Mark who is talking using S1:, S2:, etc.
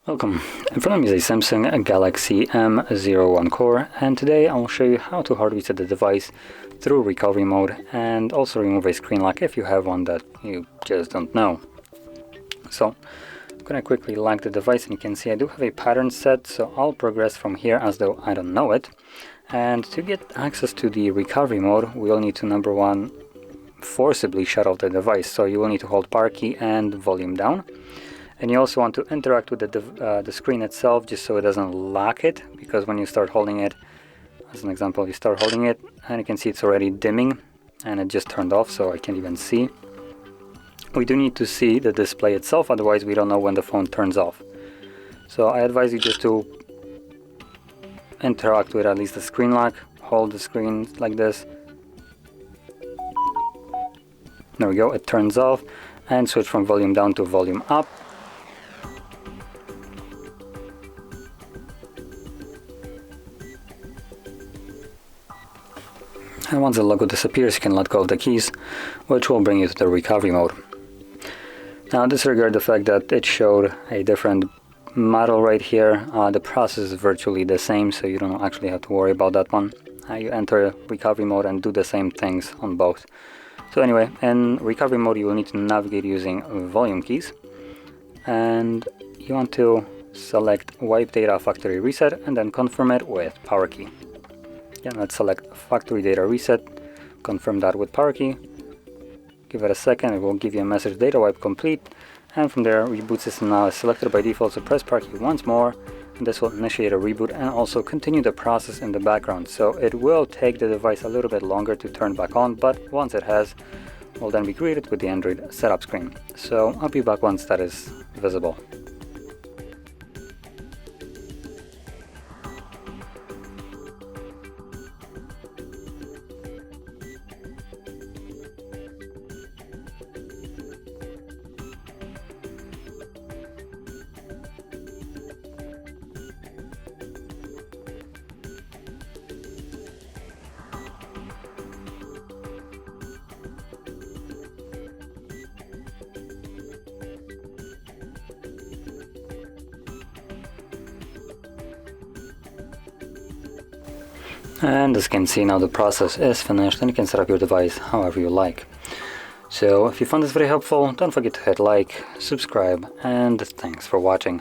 S1: Welcome. In front of me is a Samsung Galaxy M01 Core, and today I will show you how to hard reset the device through recovery mode and also remove a screen lock if you have one that you just don't know. So I'm going to quickly lock the device, and you can see I do have a pattern set, so I'll progress from here as though I don't know it. And to get access to the recovery mode, we'll need to, number one, forcibly shut off the device. So you will need to hold power key and volume down. And you also want to interact with the screen itself, just so it doesn't lock it, because when you start holding it, as an example, you start holding it and you can see it's already dimming and it just turned off, so I can't even see. We do need to see the display itself, otherwise we don't know when the phone turns off. So I advise you just to interact with at least the screen lock, hold the screen like this. There we go, it turns off, and switch from volume down to volume up. And once the logo disappears, you can let go of the keys, which will bring you to the recovery mode. Now disregard the fact that it showed a different model right here. The process is virtually the same, so you don't actually have to worry about that one. You enter recovery mode and do the same things on both. So anyway, in recovery mode you will need to navigate using volume keys, and you want to select wipe data factory reset and then confirm it with power key. Again, let's select factory data reset, confirm that with power key, give it a second, it will give you a message data wipe complete, and from there Reboot System Now is selected by default, so press power key once more, and this will initiate a reboot and also continue the process in the background. So it will take the device a little bit longer to turn back on, but once it has, we'll then be greeted with the Android setup screen. So I'll be back once that is visible. And as you can see, now the process is finished and you can set up your device however you like. So if you found this very helpful, don't forget to hit like, subscribe, and thanks for watching.